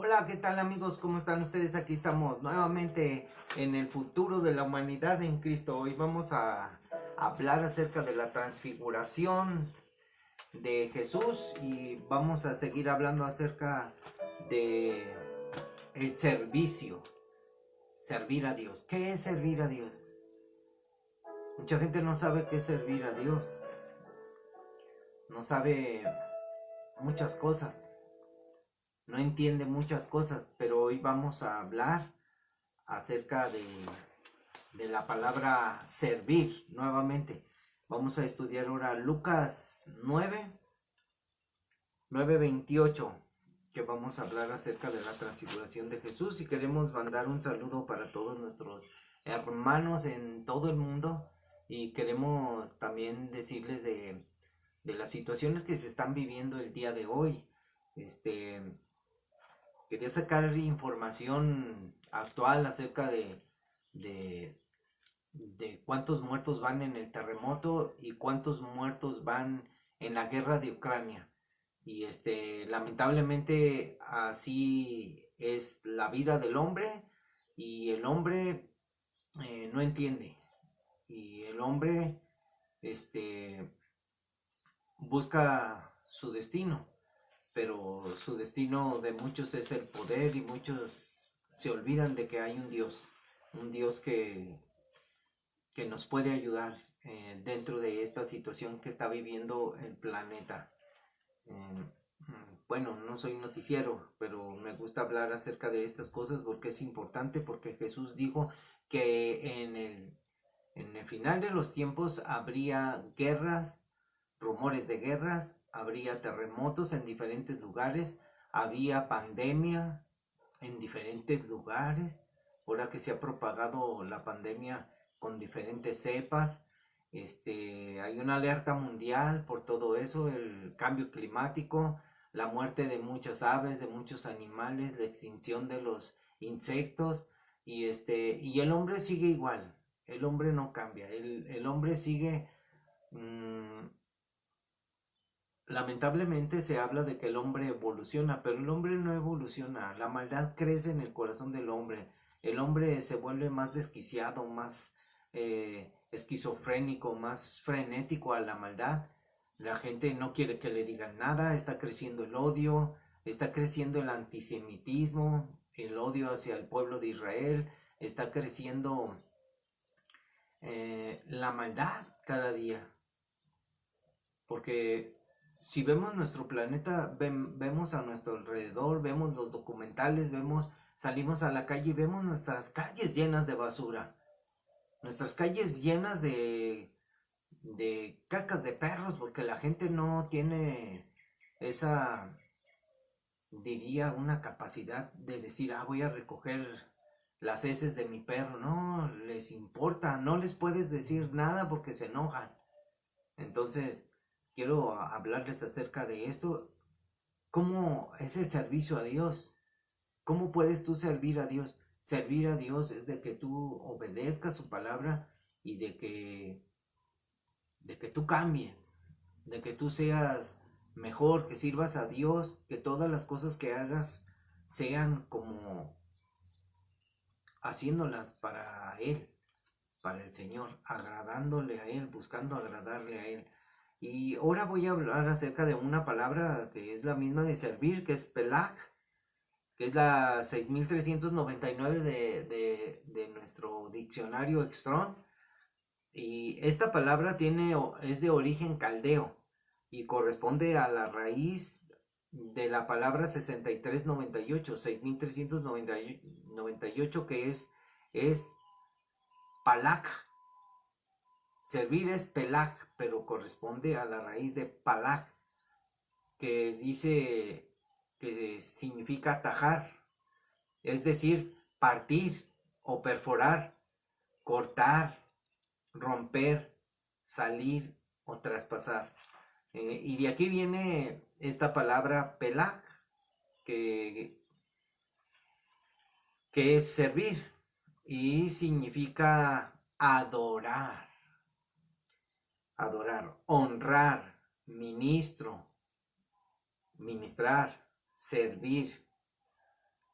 Hola, ¿qué tal amigos? ¿Cómo están ustedes? Aquí estamos nuevamente en el futuro de la humanidad en Cristo. Hoy vamos a hablar acerca de la transfiguración de Jesús y vamos a seguir hablando acerca de el servicio, servir a Dios. ¿Qué es servir a Dios? Mucha gente no sabe qué es servir a Dios, no sabe muchas cosas, no entiende muchas cosas, pero hoy vamos a hablar acerca de la palabra servir nuevamente. Vamos a estudiar ahora Lucas 9:28, que vamos a hablar acerca de la transfiguración de Jesús y queremos mandar un saludo para todos nuestros hermanos en todo el mundo y queremos también decirles de las situaciones que se están viviendo el día de hoy. Este, Quería sacar información actual acerca de, de cuántos muertos van en el terremoto y cuántos muertos van en la guerra de Ucrania. Y lamentablemente así es la vida del hombre y el hombre no entiende. Y el hombre este, busca su destino, pero su destino de muchos es el poder y muchos se olvidan de que hay un Dios que nos puede ayudar dentro de esta situación que está viviendo el planeta. Eh, bueno, no soy noticiero, pero me gusta hablar acerca de estas cosas porque es importante, porque Jesús dijo que en el final de los tiempos habría guerras, rumores de guerras, habría terremotos en diferentes lugares, había pandemia en diferentes lugares, ahora que se ha propagado la pandemia con diferentes cepas, hay una alerta mundial por todo eso, el cambio climático, la muerte de muchas aves, de muchos animales, la extinción de los insectos, y el hombre sigue igual, el hombre no cambia, el hombre sigue. mmm, Lamentablemente se habla de que el hombre evoluciona, pero el hombre no evoluciona. La maldad crece en el corazón del hombre. El hombre se vuelve más desquiciado, más esquizofrénico, más frenético a la maldad. La gente no quiere que le digan nada, está creciendo el odio, está creciendo el antisemitismo, el odio hacia el pueblo de Israel, está creciendo la maldad cada día. Porque si vemos nuestro planeta, vemos a nuestro alrededor, vemos los documentales, salimos a la calle y vemos nuestras calles llenas de basura, nuestras calles llenas de cacas de perros, porque la gente no tiene esa, diría, una capacidad de decir, voy a recoger las heces de mi perro. No les importa, no les puedes decir nada porque se enojan. Entonces, quiero hablarles acerca de esto. ¿Cómo es el servicio a Dios? ¿Cómo puedes tú servir a Dios? Servir a Dios es de que tú obedezcas su palabra y de que tú cambies, de que tú seas mejor, que sirvas a Dios, que todas las cosas que hagas sean como haciéndolas para Él, para el Señor, agradándole a Él, buscando agradarle a Él. Y ahora voy a hablar acerca de una palabra que es la misma de servir, que es pelaj, que es la 6399 de nuestro diccionario Strong. Y esta palabra es de origen caldeo y corresponde a la raíz de la palabra 6398, 6398, que es palak. Servir es pelaj, pero corresponde a la raíz de palak, que dice que significa tajar, es decir, partir o perforar, cortar, romper, salir o traspasar. Y de aquí viene esta palabra pelaj, que, que es servir y significa adorar, honrar, ministrar, servir.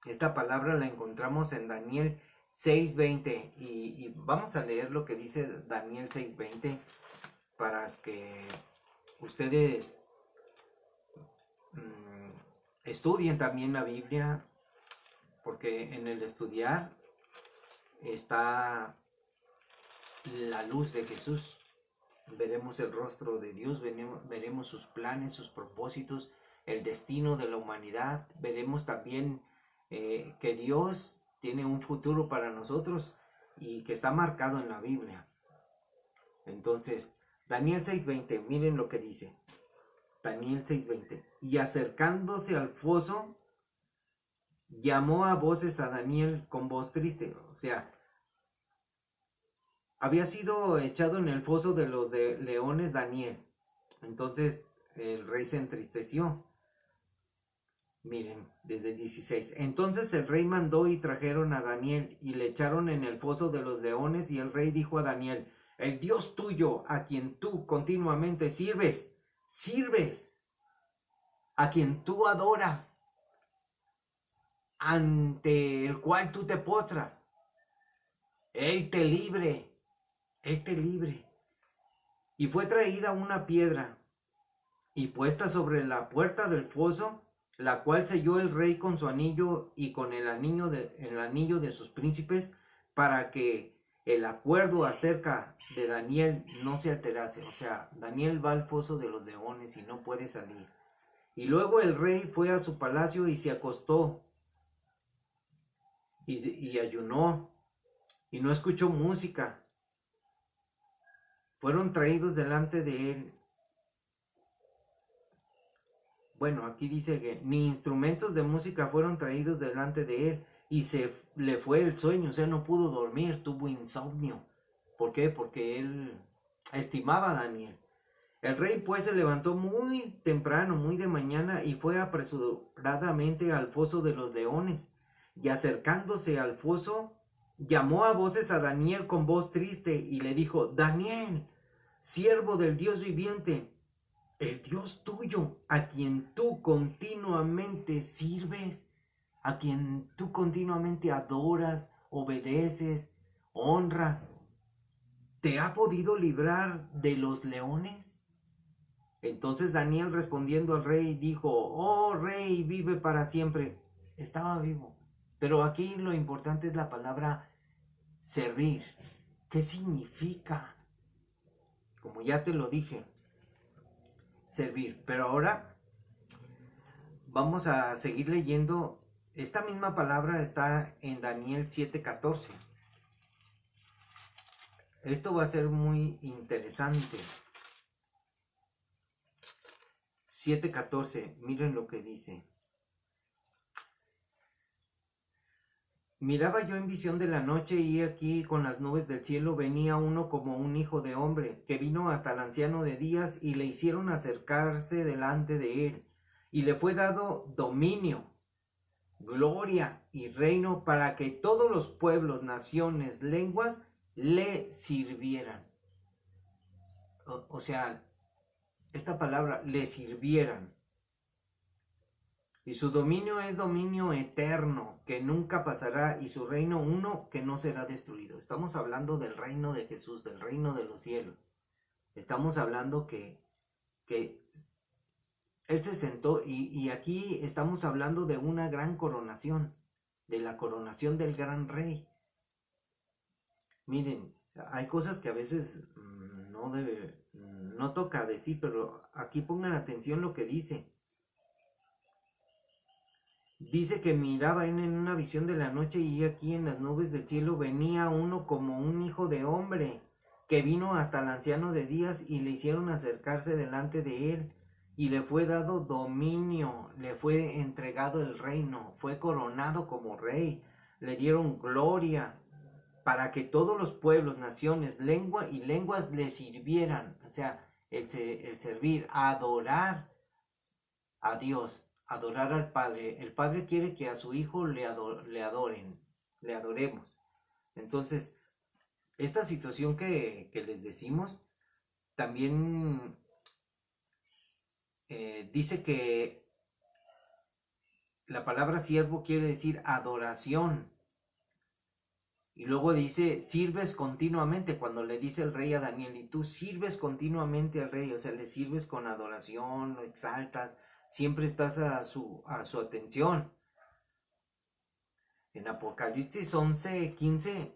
Esta palabra la encontramos en Daniel 6:20 y vamos a leer lo que dice Daniel 6:20 para que ustedes estudien también la Biblia, porque en el estudiar está la luz de Jesús. Veremos el rostro de Dios, veremos sus planes, sus propósitos, el destino de la humanidad. Veremos también que Dios tiene un futuro para nosotros y que está marcado en la Biblia. Entonces, Daniel 6:20, miren lo que dice. Daniel 6:20. Y acercándose al foso, llamó a voces a Daniel con voz triste. O sea, había sido echado en el foso de los leones Daniel. Entonces el rey se entristeció. Miren, desde 16. Entonces el rey mandó y trajeron a Daniel y le echaron en el foso de los leones, y el rey dijo a Daniel: el Dios tuyo, a quien tú continuamente sirves, a quien tú adoras, ante el cual tú te postras, Él te libre. Y fue traída una piedra y puesta sobre la puerta del foso, la cual selló el rey con su anillo y con el anillo de sus príncipes, para que el acuerdo acerca de Daniel no se alterase. O sea, Daniel va al foso de los leones y no puede salir. Y luego el rey fue a su palacio y se acostó y ayunó y no escuchó música. Fueron traídos delante de él. Bueno, aquí dice que ni instrumentos de música fueron traídos delante de él, y se le fue el sueño, o sea, no pudo dormir, tuvo insomnio. ¿Por qué? Porque él estimaba a Daniel. El rey pues se levantó muy temprano, muy de mañana, y fue apresuradamente al foso de los leones. Y acercándose al foso, llamó a voces a Daniel con voz triste y le dijo: Daniel, siervo del Dios viviente, el Dios tuyo, a quien tú continuamente sirves, a quien tú continuamente adoras, obedeces, honras, ¿te ha podido librar de los leones? Entonces Daniel, respondiendo al rey, dijo: oh rey, vive para siempre. Estaba vivo. Pero aquí lo importante es la palabra servir. ¿Qué significa? Como ya te lo dije, servir. Pero ahora vamos a seguir leyendo. Esta misma palabra está en Daniel 7:14. Esto va a ser muy interesante. 7:14, miren lo que dice. Miraba yo en visión de la noche, y aquí con las nubes del cielo venía uno como un hijo de hombre, que vino hasta el anciano de días, y le hicieron acercarse delante de él, y le fue dado dominio, gloria y reino, para que todos los pueblos, naciones, lenguas le sirvieran. O sea, esta palabra, le sirvieran. Y su dominio es dominio eterno, que nunca pasará, y su reino uno, que no será destruido. Estamos hablando del reino de Jesús, del reino de los cielos. Estamos hablando que Él se sentó, y aquí estamos hablando de una gran coronación, de la coronación del gran rey. Miren, hay cosas que a veces no toca decir, pero aquí pongan atención lo que dice. Dice que miraba en una visión de la noche, y aquí en las nubes del cielo venía uno como un hijo de hombre, que vino hasta el anciano de días, y le hicieron acercarse delante de él, y le fue dado dominio, le fue entregado el reino, fue coronado como rey, le dieron gloria, para que todos los pueblos, naciones, lengua y lenguas le sirvieran. O sea, el servir, adorar a Dios, adorar al Padre. El Padre quiere que a su Hijo le adoren, le adoremos. Entonces, esta situación que les decimos, también dice que la palabra siervo quiere decir adoración. Y luego dice, sirves continuamente, cuando le dice el rey a Daniel, y tú sirves continuamente al rey, o sea, le sirves con adoración, lo exaltas, siempre estás a su atención. En Apocalipsis 11:15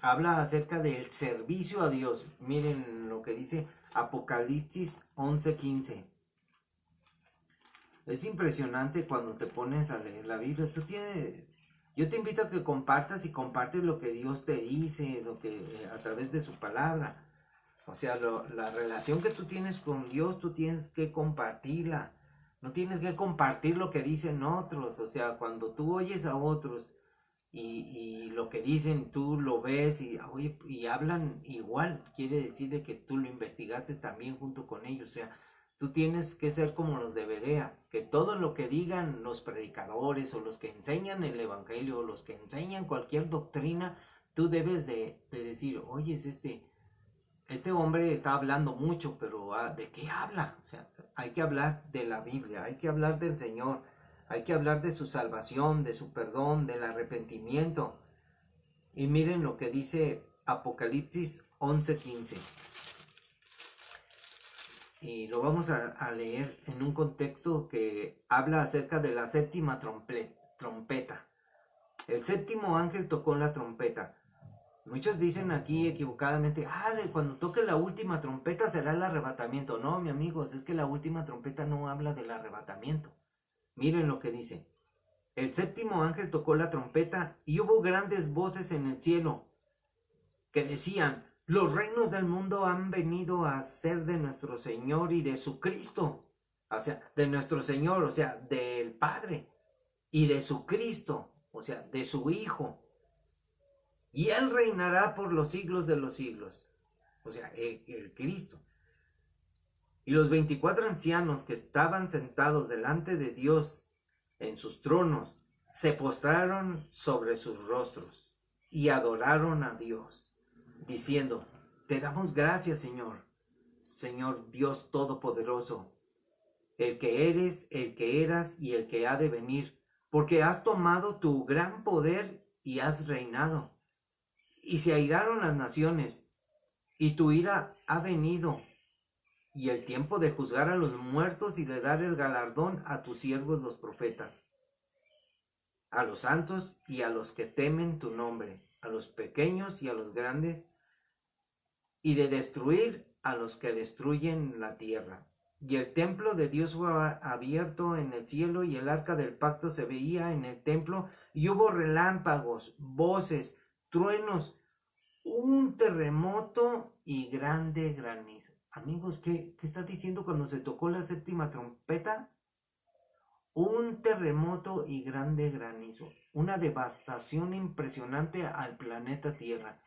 habla acerca del servicio a Dios. Miren lo que dice Apocalipsis 11:15. Es impresionante cuando te pones a leer la Biblia. Yo te invito a que compartas y compartes lo que Dios te dice, lo que a través de su palabra. O sea, la relación que tú tienes con Dios, tú tienes que compartirla. No tienes que compartir lo que dicen otros. O sea, cuando tú oyes a otros y lo que dicen tú lo ves oye, y hablan igual, quiere decir de que tú lo investigaste también junto con ellos. O sea, tú tienes que ser como los de Berea, que todo lo que digan los predicadores o los que enseñan el evangelio o los que enseñan cualquier doctrina, tú debes de decir, oye, este hombre está hablando mucho, pero ¿de qué habla? O sea, hay que hablar de la Biblia, hay que hablar del Señor, hay que hablar de su salvación, de su perdón, del arrepentimiento. Y miren lo que dice Apocalipsis 11:15. Y lo vamos a leer en un contexto que habla acerca de la séptima trompeta. El séptimo ángel tocó la trompeta. Muchos dicen aquí equivocadamente, de cuando toque la última trompeta será el arrebatamiento. No, mi amigos, es que la última trompeta no habla del arrebatamiento. Miren lo que dice. El séptimo ángel tocó la trompeta y hubo grandes voces en el cielo que decían, los reinos del mundo han venido a ser de nuestro Señor y de su Cristo. O sea, de nuestro Señor, o sea, del Padre. Y de su Cristo, o sea, de su Hijo. Y Él reinará por los siglos de los siglos. O sea, el Cristo. Y los 24 ancianos que estaban sentados delante de Dios en sus tronos, se postraron sobre sus rostros y adoraron a Dios, diciendo, te damos gracias, Señor, Señor Dios Todopoderoso, el que eres, el que eras y el que ha de venir, porque has tomado tu gran poder y has reinado. Y se airaron las naciones, y tu ira ha venido, y el tiempo de juzgar a los muertos y de dar el galardón a tus siervos los profetas, a los santos y a los que temen tu nombre, a los pequeños y a los grandes, y de destruir a los que destruyen la tierra. Y el templo de Dios fue abierto en el cielo, y el arca del pacto se veía en el templo, y hubo relámpagos, voces, truenos, un terremoto y grande granizo. Amigos, ¿qué está diciendo cuando se tocó la séptima trompeta? Un terremoto y grande granizo. Una devastación impresionante al planeta Tierra.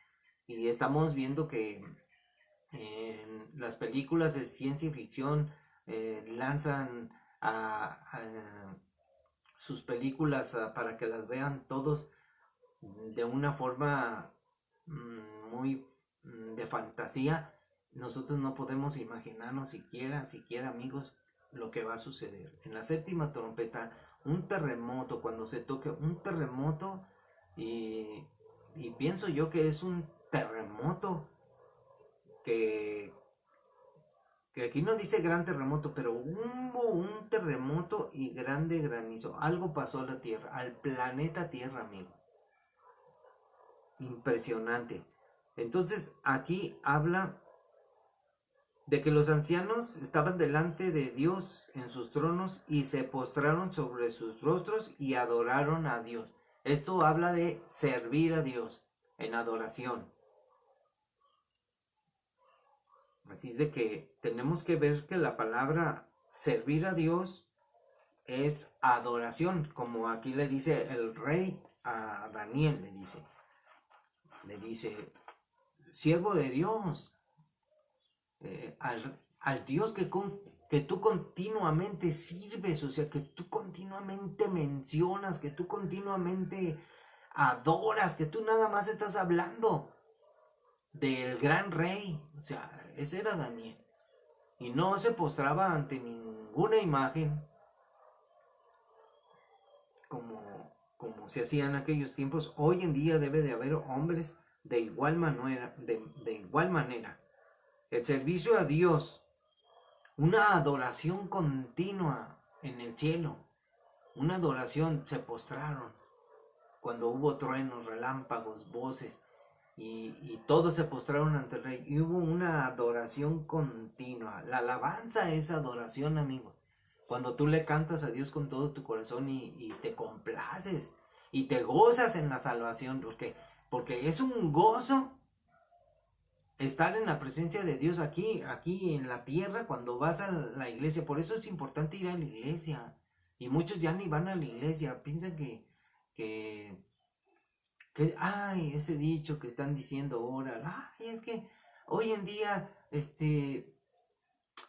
Y estamos viendo que en las películas de ciencia ficción lanzan sus películas para que las vean todos de una forma muy de fantasía. Nosotros no podemos imaginarnos siquiera amigos lo que va a suceder. En la séptima trompeta, un terremoto, cuando se toque un terremoto, y pienso yo que es un terremoto que aquí no dice gran terremoto, pero hubo un terremoto y grande granizo. Algo pasó a la Tierra, al planeta Tierra, amigo. Impresionante. Entonces aquí habla de que los ancianos estaban delante de Dios en sus tronos y se postraron sobre sus rostros y adoraron a Dios. Esto habla de servir a Dios en adoración. Así es de que tenemos que ver que la palabra servir a Dios es adoración, como aquí le dice el rey a Daniel, le dice, siervo de Dios, al Dios que tú continuamente sirves, o sea, que tú continuamente mencionas, que tú continuamente adoras, que tú nada más estás hablando del gran rey. O sea, ese era Daniel. Y no se postraba ante ninguna imagen. como se hacía en aquellos tiempos. Hoy en día debe de haber hombres de igual manera, de igual manera. El servicio a Dios, una adoración continua en el cielo, una adoración, se postraron cuando hubo truenos, relámpagos, voces, y todos se postraron ante el rey, y hubo una adoración continua. La alabanza es adoración, amigos. Cuando tú le cantas a Dios con todo tu corazón y te complaces y te gozas en la salvación, porque es un gozo estar en la presencia de Dios aquí en la tierra cuando vas a la iglesia. Por eso es importante ir a la iglesia. Y muchos ya ni van a la iglesia, piensan que ay, ese dicho que están diciendo ahora, ay, es que hoy en día,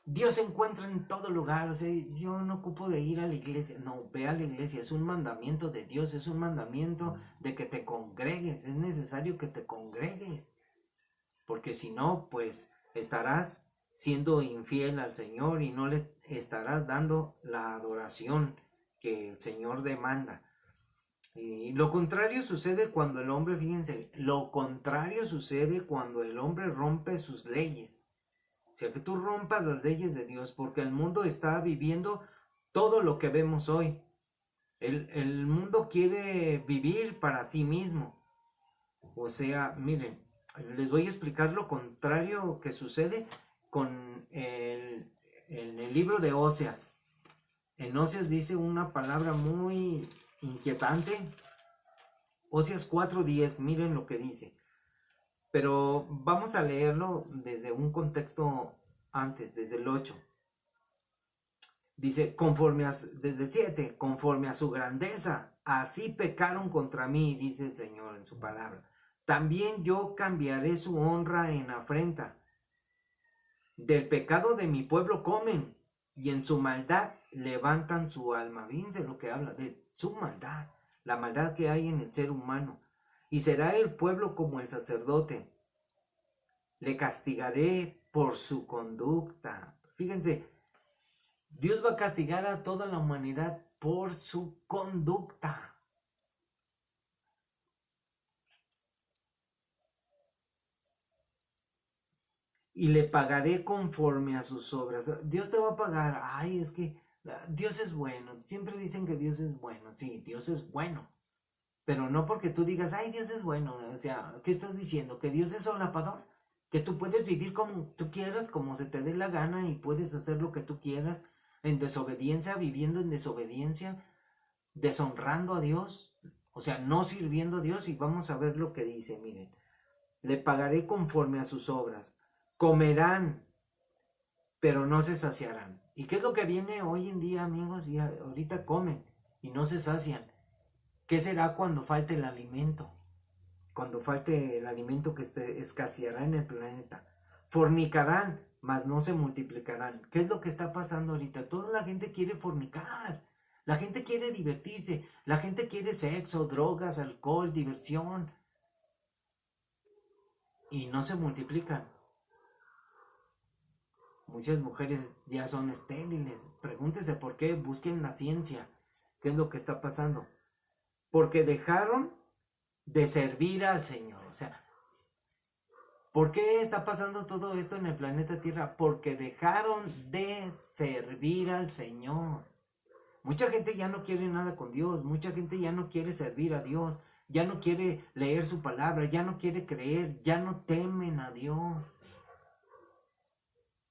Dios se encuentra en todo lugar. O sea, yo no ocupo de ir a la iglesia. No, ve a la iglesia, es un mandamiento de Dios, es un mandamiento de que te congregues, es necesario que te congregues, porque si no, pues estarás siendo infiel al Señor y no le estarás dando la adoración que el Señor demanda. Y lo contrario sucede cuando el hombre, fíjense, lo contrario sucede cuando el hombre rompe sus leyes. O sea, que tú rompas las leyes de Dios, porque el mundo está viviendo todo lo que vemos hoy. El mundo quiere vivir para sí mismo. O sea, miren, les voy a explicar lo contrario que sucede con en el libro de Oseas. En Oseas dice una palabra muy inquietante. Oseas 4:10, miren lo que dice. Pero vamos a leerlo desde un contexto antes, desde el 8. Dice, desde el 7, conforme a su grandeza, así pecaron contra mí, dice el Señor en su palabra. También yo cambiaré su honra en afrenta. Del pecado de mi pueblo comen, y en su maldad levantan su alma. Fíjense lo que habla de su maldad, la maldad que hay en el ser humano. Y será el pueblo como el sacerdote. Le castigaré por su conducta. Fíjense, Dios va a castigar a toda la humanidad por su conducta. Y le pagaré conforme a sus obras. Dios te va a pagar. Ay, es que Dios es bueno. Siempre dicen que Dios es bueno. Sí, Dios es bueno. Pero no porque tú digas, ay, Dios es bueno. O sea, ¿qué estás diciendo? ¿Que Dios es solapador? Que tú puedes vivir como tú quieras, como se te dé la gana, y puedes hacer lo que tú quieras en desobediencia, viviendo en desobediencia, deshonrando a Dios, o sea, no sirviendo a Dios. Y vamos a ver lo que dice, miren. Le pagaré conforme a sus obras. Comerán, pero no se saciarán. ¿Y qué es lo que viene hoy en día, amigos? Y ahorita comen y no se sacian. ¿Qué será cuando falte el alimento? Cuando falte el alimento que escaseará en el planeta. Fornicarán, mas no se multiplicarán. ¿Qué es lo que está pasando ahorita? Toda la gente quiere fornicar. La gente quiere divertirse. La gente quiere sexo, drogas, alcohol, diversión. Y no se multiplican. Muchas mujeres ya son estériles. Pregúntese por qué. Busquen la ciencia. ¿Qué es lo que está pasando? Porque dejaron de servir al Señor. O sea, ¿por qué está pasando todo esto en el planeta Tierra? Porque dejaron de servir al Señor. Mucha gente ya no quiere nada con Dios. Mucha gente ya no quiere servir a Dios. Ya no quiere leer su palabra. Ya no quiere creer. Ya no temen a Dios.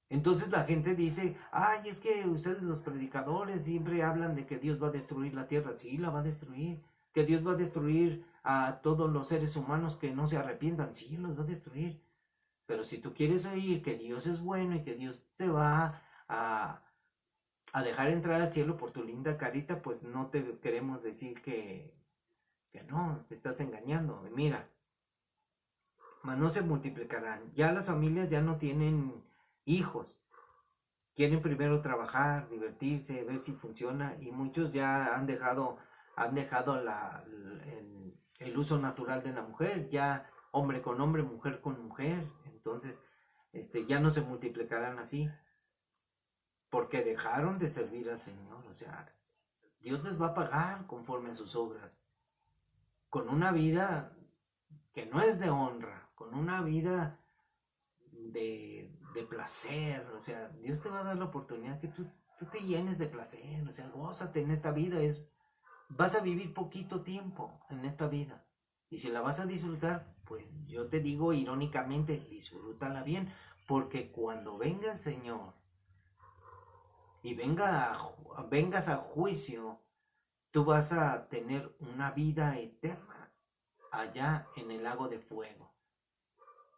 Entonces la gente dice, ay, es que ustedes los predicadores siempre hablan de que Dios va a destruir la tierra. Sí, la va a destruir. Que Dios va a destruir a todos los seres humanos que no se arrepientan. Sí, los va a destruir. Pero si tú quieres oír que Dios es bueno y que Dios te va a dejar entrar al cielo por tu linda carita, pues no te queremos decir que no, te estás engañando. Mira, mas no se multiplicarán. Ya las familias ya no tienen hijos. Quieren primero trabajar, divertirse, ver si funciona, y muchos ya han dejado el uso natural de la mujer, ya hombre con hombre, mujer con mujer. Entonces ya no se multiplicarán así, porque dejaron de servir al Señor. O sea, Dios les va a pagar conforme a sus obras, con una vida que no es de honra, con una vida de placer. O sea, Dios te va a dar la oportunidad que tú te llenes de placer. O sea, gózate en esta vida. Vas a vivir poquito tiempo en esta vida. Y si la vas a disfrutar, pues yo te digo irónicamente, disfrútala bien. Porque cuando venga el Señor y vengas a juicio, tú vas a tener una vida eterna allá en el lago de fuego.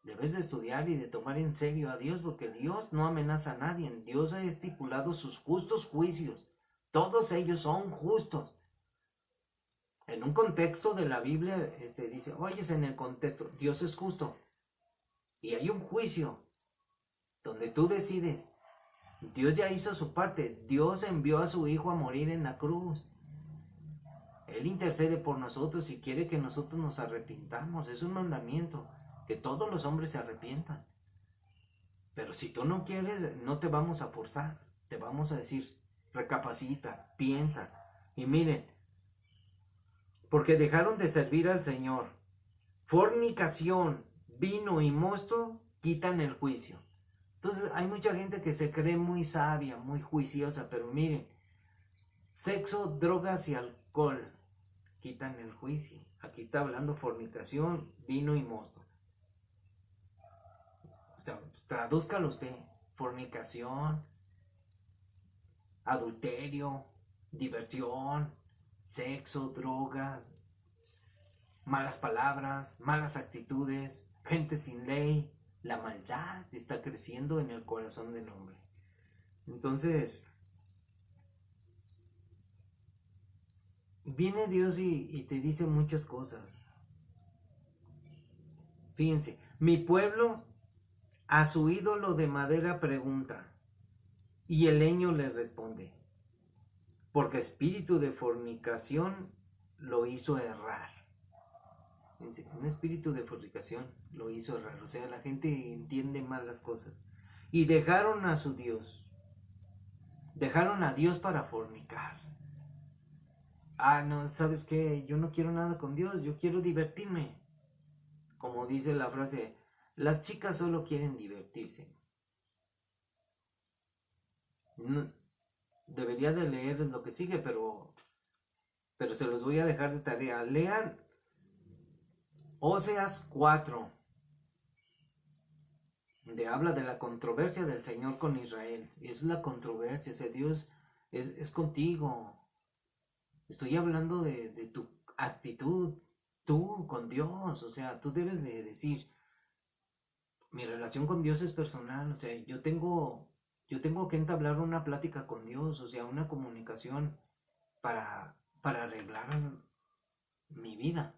Debes de estudiar y de tomar en serio a Dios, porque Dios no amenaza a nadie. Dios ha estipulado sus justos juicios. Todos ellos son justos. En un contexto de la Biblia, dice, oyes, en el contexto, Dios es justo. Y hay un juicio donde tú decides. Dios ya hizo su parte. Dios envió a su Hijo a morir en la cruz. Él intercede por nosotros y quiere que nosotros nos arrepintamos. Es un mandamiento, que todos los hombres se arrepientan. Pero si tú no quieres, no te vamos a forzar. Te vamos a decir, recapacita, piensa. Y miren, porque dejaron de servir al Señor. Fornicación, vino y mosto quitan el juicio. Entonces hay mucha gente que se cree muy sabia, muy juiciosa, pero miren, sexo, drogas y alcohol quitan el juicio. Aquí está hablando fornicación, vino y mosto. O sea, tradúzcalo usted. Fornicación, adulterio, diversión, sexo, drogas, malas palabras, malas actitudes, gente sin ley. La maldad está creciendo en el corazón del hombre. Entonces, viene Dios y te dice muchas cosas. Fíjense, mi pueblo a su ídolo de madera pregunta, y el leño le responde, porque espíritu de fornicación lo hizo errar. Fíjense, un espíritu de fornicación lo hizo errar. O sea, la gente entiende mal las cosas. Y dejaron a su Dios. Dejaron a Dios para fornicar. Ah, no, ¿sabes qué? Yo no quiero nada con Dios, yo quiero divertirme. Como dice la frase, las chicas solo quieren divertirse. No, debería de leer lo que sigue, pero se los voy a dejar de tarea. Lean Oseas 4, donde habla de la controversia del Señor con Israel. Es la controversia, o sea, Dios es contigo. Estoy hablando de tu actitud, tú con Dios. O sea, tú debes de decir, mi relación con Dios es personal. O sea, yo tengo que entablar una plática con Dios, o sea, una comunicación para arreglar mi vida,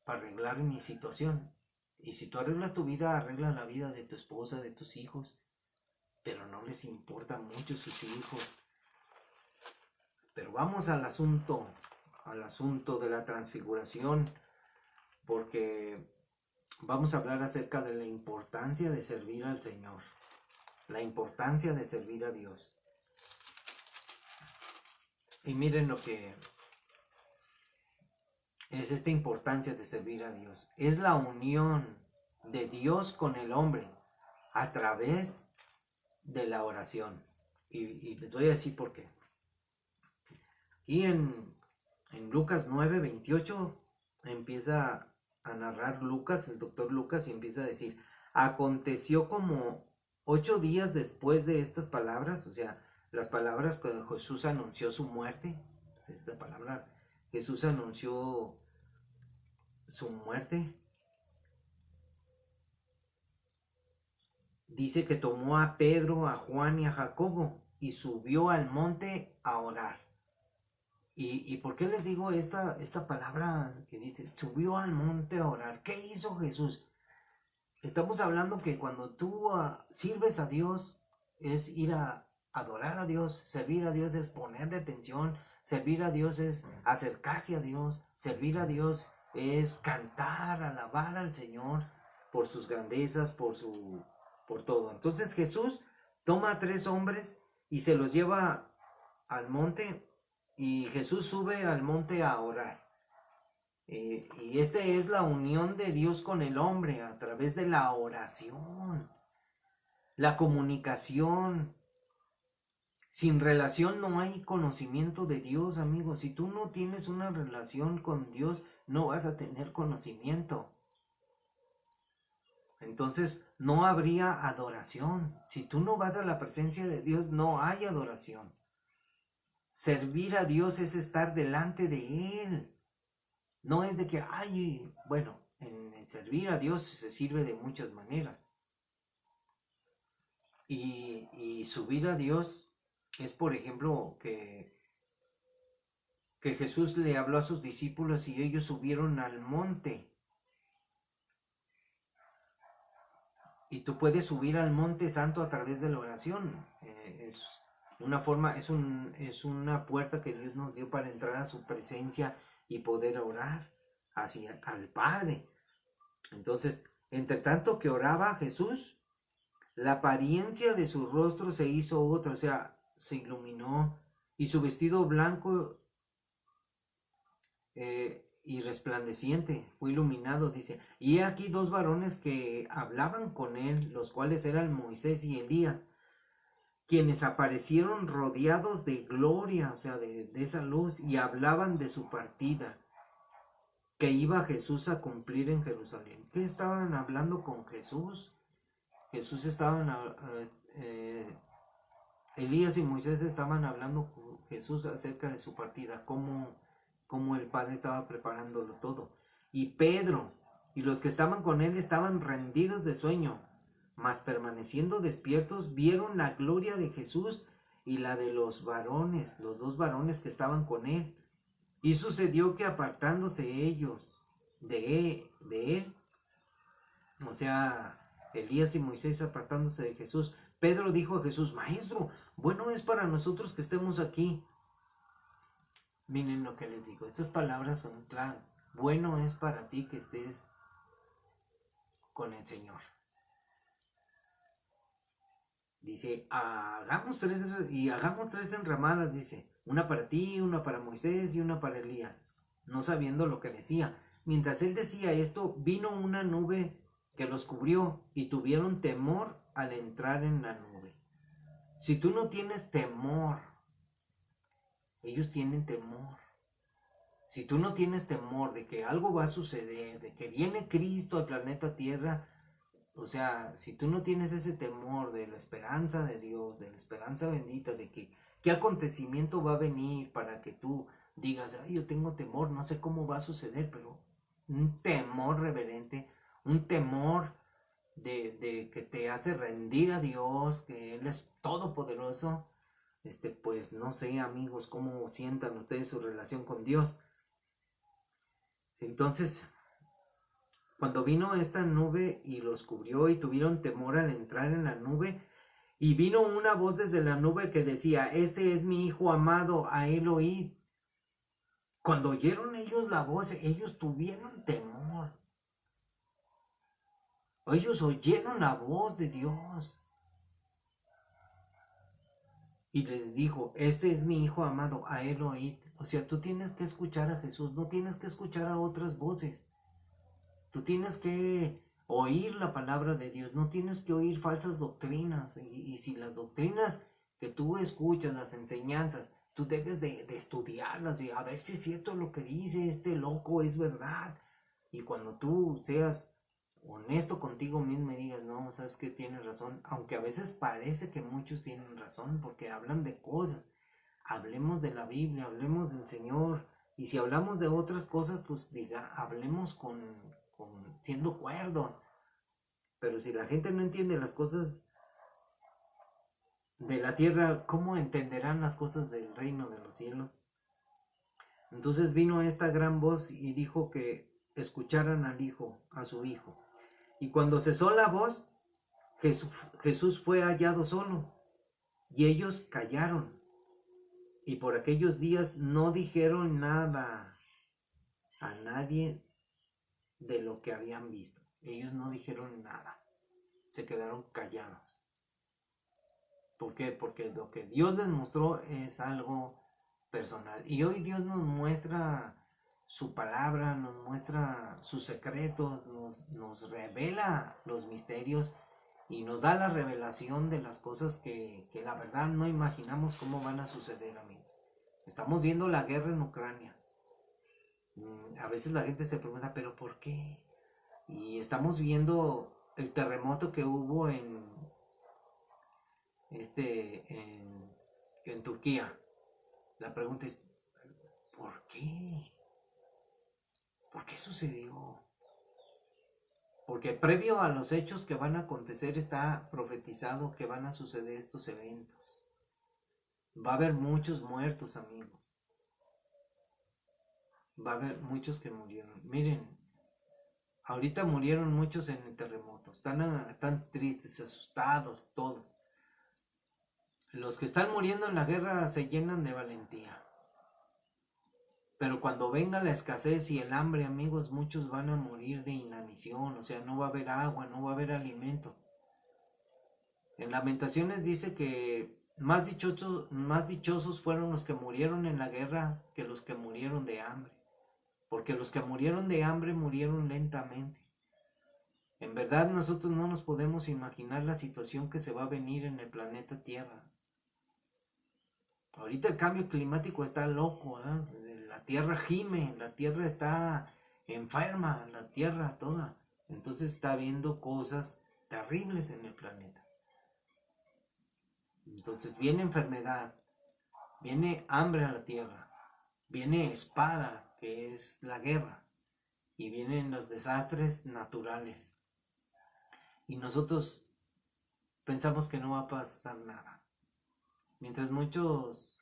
para arreglar mi situación. Y si tú arreglas tu vida, arregla la vida de tu esposa, de tus hijos, pero no les importa mucho sus hijos. Pero vamos al asunto de la transfiguración, porque vamos a hablar acerca de la importancia de servir al Señor, la importancia de servir a Dios. Y miren lo que es esta importancia de servir a Dios. Es la unión de Dios con el hombre a través de la oración. Y les voy a decir por qué. Y en Lucas 9:28 empieza a narrar Lucas, el doctor Lucas, y empieza a decir, aconteció como 8 días después de estas palabras, o sea, las palabras que Jesús anunció su muerte, esta palabra, Jesús anunció su muerte, dice que tomó a Pedro, a Juan y a Jacobo y subió al monte a orar. ¿Y por qué les digo esta palabra que dice, subió al monte a orar? ¿Qué hizo Jesús? Estamos hablando que cuando tú sirves a Dios, es ir a adorar a Dios, servir a Dios es ponerle atención, servir a Dios es acercarse a Dios, servir a Dios es cantar, alabar al Señor por sus grandezas, por todo. Entonces Jesús toma a 3 hombres y se los lleva al monte y Jesús sube al monte a orar. Y esta es la unión de Dios con el hombre a través de la oración, la comunicación. Sin relación no hay conocimiento de Dios, amigos. Si tú no tienes una relación con Dios, no vas a tener conocimiento. Entonces no habría adoración. Si tú no vas a la presencia de Dios, no hay adoración. Servir a Dios es estar delante de Él. No es de que, ay, bueno, en servir a Dios se sirve de muchas maneras. Y subir a Dios es, por ejemplo, que Jesús le habló a sus discípulos y ellos subieron al monte. Y tú puedes subir al monte santo a través de la oración. Es una forma, es una puerta que Dios nos dio para entrar a su presencia y poder orar hacia al Padre. Entonces, entre tanto que oraba Jesús, la apariencia de su rostro se hizo otra, o sea, se iluminó y su vestido blanco y resplandeciente fue iluminado, dice. Y he aquí dos varones que hablaban con él, los cuales eran Moisés y Elías, quienes aparecieron rodeados de gloria, o sea, de esa luz, y hablaban de su partida, que iba Jesús a cumplir en Jerusalén. ¿Qué estaban hablando con Jesús? Jesús estaban, Elías y Moisés estaban hablando con Jesús acerca de su partida, cómo el Padre estaba preparándolo todo. Y Pedro y los que estaban con él estaban rendidos de sueño, mas permaneciendo despiertos vieron la gloria de Jesús y la de los varones, los dos varones que estaban con él. Y sucedió que apartándose ellos de él, o sea, Elías y Moisés apartándose de Jesús, Pedro dijo a Jesús: Maestro, bueno es para nosotros que estemos aquí. Miren lo que les digo, estas palabras son claras. Bueno es para ti que estés con el Señor. Dice, hagamos tres enramadas, dice, una para ti, una para Moisés y una para Elías, no sabiendo lo que decía. Mientras él decía esto, vino una nube que los cubrió y tuvieron temor al entrar en la nube. Si tú no tienes temor, ellos tienen temor. Si tú no tienes temor de que algo va a suceder, de que viene Cristo al planeta Tierra, o sea, si tú no tienes ese temor de la esperanza de Dios, de la esperanza bendita, de que qué acontecimiento va a venir para que tú digas, ay, yo tengo temor, no sé cómo va a suceder, pero un temor reverente, un temor de que te hace rendir a Dios, que Él es todopoderoso, pues no sé, amigos, cómo sientan ustedes su relación con Dios. Entonces, cuando vino esta nube y los cubrió y tuvieron temor al entrar en la nube, y vino una voz desde la nube que decía, este es mi hijo amado, a él oíd. Cuando oyeron ellos la voz, ellos tuvieron temor. Ellos oyeron la voz de Dios. Y les dijo, este es mi hijo amado, a él oíd. O sea, tú tienes que escuchar a Jesús, no tienes que escuchar a otras voces. Tú tienes que oír la palabra de Dios, no tienes que oír falsas doctrinas. Y si las doctrinas que tú escuchas, las enseñanzas, tú debes de estudiarlas, de a ver si es cierto lo que dice este loco, es verdad. Y cuando tú seas honesto contigo mismo y digas, no, sabes que tienes razón, aunque a veces parece que muchos tienen razón porque hablan de cosas. Hablemos de la Biblia, hablemos del Señor. Y si hablamos de otras cosas, pues hablemos siendo cuerdos. Pero si la gente no entiende las cosas de la tierra, ¿cómo entenderán las cosas del reino de los cielos? Entonces vino esta gran voz y dijo que escucharan a su hijo. Y cuando cesó la voz, Jesús fue hallado solo, y ellos callaron. Y por aquellos días no dijeron nada a nadie de lo que habían visto. Ellos no dijeron nada, se quedaron callados. ¿Por qué? Porque lo que Dios les mostró es algo personal. Y hoy Dios nos muestra su palabra, nos muestra sus secretos, nos revela los misterios y nos da la revelación de las cosas que la verdad no imaginamos cómo van a suceder, amigos. Estamos viendo la guerra en Ucrania. A veces la gente se pregunta, ¿pero por qué? Y estamos viendo el terremoto que hubo en Turquía. La pregunta es, ¿por qué? ¿Por qué sucedió? Porque previo a los hechos que van a acontecer está profetizado que van a suceder estos eventos. Va a haber muchos muertos, amigos. Va a haber muchos que murieron. Miren, ahorita murieron muchos en el terremoto. Están tristes, asustados, todos. Los que están muriendo en la guerra se llenan de valentía. Pero cuando venga la escasez y el hambre, amigos, muchos van a morir de inanición. O sea, no va a haber agua, no va a haber alimento. En Lamentaciones dice que más dichosos fueron los que murieron en la guerra que los que murieron de hambre. Porque los que murieron de hambre murieron lentamente. En verdad nosotros no nos podemos imaginar la situación que se va a venir en el planeta Tierra. Ahorita el cambio climático está loco, ¿eh? La Tierra gime, la Tierra está enferma, la Tierra toda. Entonces está viendo cosas terribles en el planeta. Entonces viene enfermedad, viene hambre a la tierra, viene espada, que es la guerra, y vienen los desastres naturales. Y nosotros pensamos que no va a pasar nada. Mientras muchos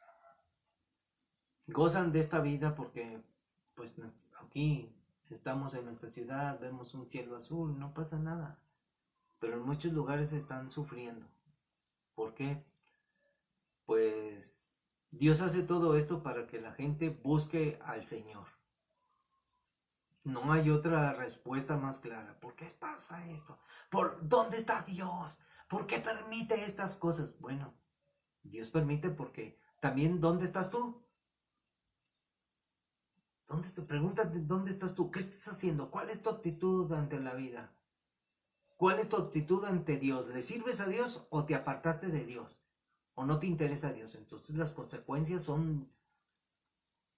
gozan de esta vida porque pues aquí estamos en nuestra ciudad, vemos un cielo azul, no pasa nada. Pero en muchos lugares están sufriendo. ¿Por qué? Pues Dios hace todo esto para que la gente busque al Señor. No hay otra respuesta más clara. ¿Por qué pasa esto? ¿Por dónde está Dios? ¿Por qué permite estas cosas? Bueno, Dios permite porque también ¿dónde estás tú? Pregúntate dónde estás tú. ¿Qué estás haciendo? ¿Cuál es tu actitud ante la vida? ¿Cuál es tu actitud ante Dios? ¿Le sirves a Dios o te apartaste de Dios? ¿O no te interesa Dios? Entonces las consecuencias son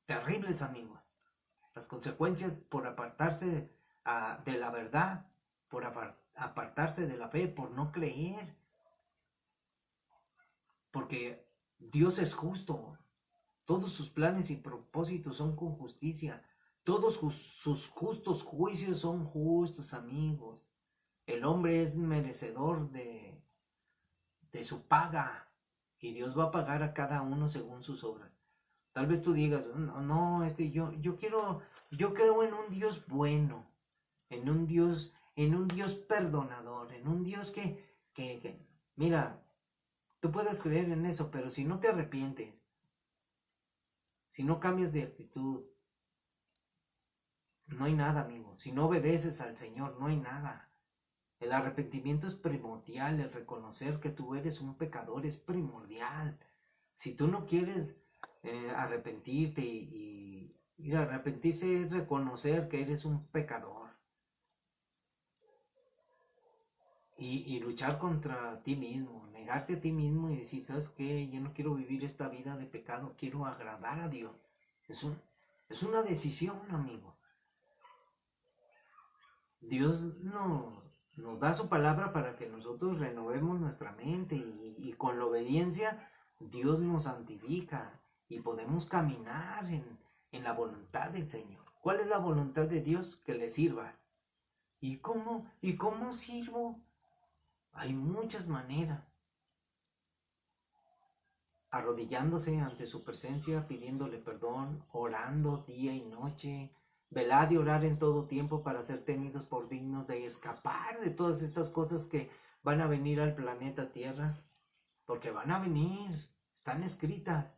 terribles, amigos. Las consecuencias por apartarse de la verdad, por apartarse de la fe, por no creer. Porque Dios es justo. Todos sus planes y propósitos son con justicia. Todos sus justos juicios son justos, amigos. El hombre es merecedor de su paga. Y Dios va a pagar a cada uno según sus obras. Tal vez tú digas, no, yo creo en un Dios bueno, en un Dios perdonador, en un Dios mira, tú puedes creer en eso, pero si no te arrepientes, si no cambias de actitud, no hay nada, amigo. Si no obedeces al Señor, no hay nada. El arrepentimiento es primordial, el reconocer que tú eres un pecador es primordial. Si tú no quieres arrepentirte y arrepentirse es reconocer que eres un pecador y luchar contra ti mismo, negarte a ti mismo y decir, ¿sabes qué? Yo no quiero vivir esta vida de pecado, quiero agradar a Dios. Es una decisión, amigo. Dios nos da su palabra para que nosotros renovemos nuestra mente y con la obediencia Dios nos santifica y podemos caminar en la voluntad del Señor. ¿Cuál es la voluntad de Dios? Que le sirvas. ¿Y cómo? ¿Y cómo sirvo? Hay muchas maneras. Arrodillándose ante su presencia, pidiéndole perdón, orando día y noche. Velad y orar en todo tiempo para ser tenidos por dignos de escapar de todas estas cosas que van a venir al planeta Tierra. Porque van a venir, están escritas.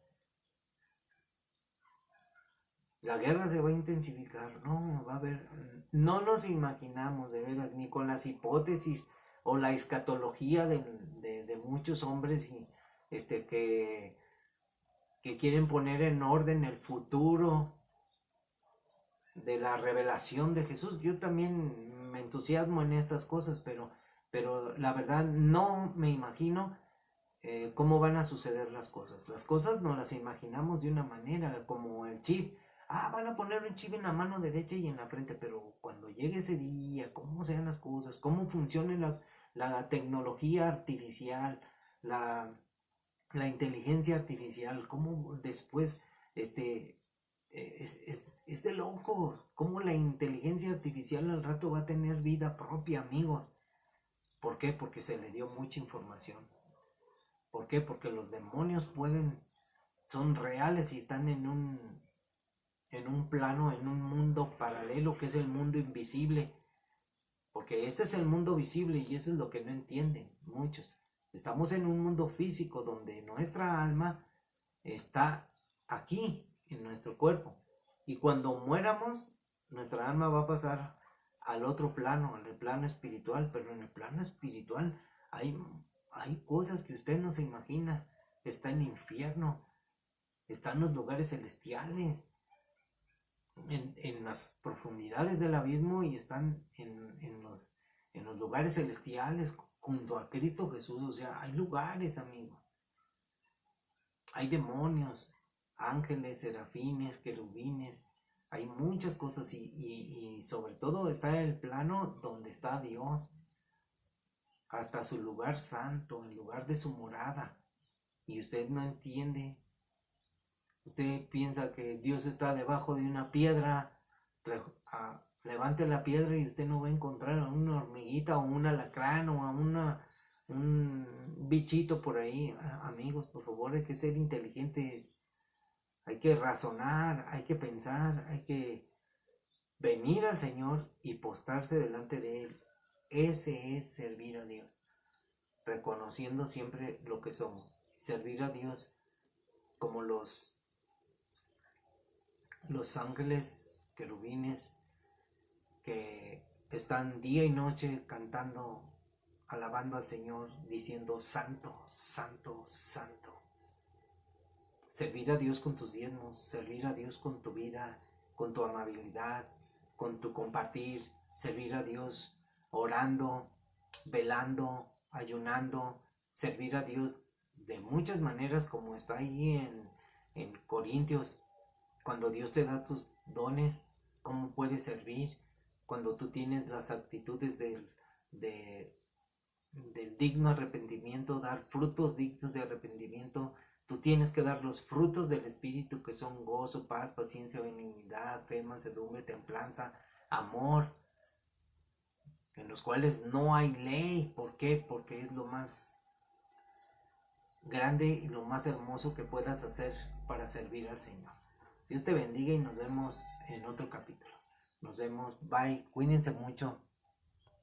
La guerra se va a intensificar, no, va a haber, no nos imaginamos de veras, ni con las hipótesis o la escatología de muchos hombres que quieren poner en orden el futuro de la revelación de Jesús. Yo también me entusiasmo en estas cosas, pero la verdad no me imagino cómo van a suceder las cosas. Las cosas nos las imaginamos de una manera, como el chip. Ah, van a poner un chip en la mano derecha y en la frente, pero cuando llegue ese día, cómo sean las cosas, cómo funcione la tecnología artificial, la, la inteligencia artificial, cómo después, es de locos, cómo la inteligencia artificial al rato va a tener vida propia, amigos. ¿Por qué? Porque se le dio mucha información. ¿Por qué? Porque los demonios son reales y están en un plano, en un mundo paralelo que es el mundo invisible. Porque este es el mundo visible y eso es lo que no entienden muchos. Estamos en un mundo físico donde nuestra alma está aquí, en nuestro cuerpo. Y cuando muéramos, nuestra alma va a pasar al otro plano, al plano espiritual. Pero en el plano espiritual hay, hay cosas que usted no se imagina. Está el infierno, están los lugares celestiales, en las profundidades del abismo, y están en los lugares celestiales junto a Cristo Jesús. O sea, hay lugares, amigos. Hay demonios, ángeles, serafines, querubines. Hay muchas cosas y sobre todo está el plano donde está Dios. Hasta su lugar santo, el lugar de su morada. Y usted no entiende. Usted piensa que Dios está debajo de una piedra. Levante la piedra y usted no va a encontrar a una hormiguita o un alacrán o a un bichito por ahí. Amigos, por favor, hay que ser inteligentes. Hay que razonar, hay que pensar, hay que venir al Señor y postrarse delante de Él. Ese es servir a Dios, reconociendo siempre lo que somos. Servir a Dios como los ángeles querubines que están día y noche cantando, alabando al Señor, diciendo santo, santo, santo. Servir a Dios con tus diezmos, servir a Dios con tu vida, con tu amabilidad, con tu compartir, servir a Dios orando, velando, ayunando, servir a Dios de muchas maneras, como está ahí en Corintios. Cuando Dios te da tus dones, ¿cómo puedes servir? Cuando tú tienes las actitudes de- del digno arrepentimiento, dar frutos dignos de arrepentimiento. Tú tienes que dar los frutos del Espíritu, que son gozo, paz, paciencia, benignidad, fe, mansedumbre, templanza, amor, en los cuales no hay ley. ¿Por qué? Porque es lo más grande y lo más hermoso que puedas hacer para servir al Señor. Dios te bendiga y nos vemos en otro capítulo. Nos vemos, bye, cuídense mucho.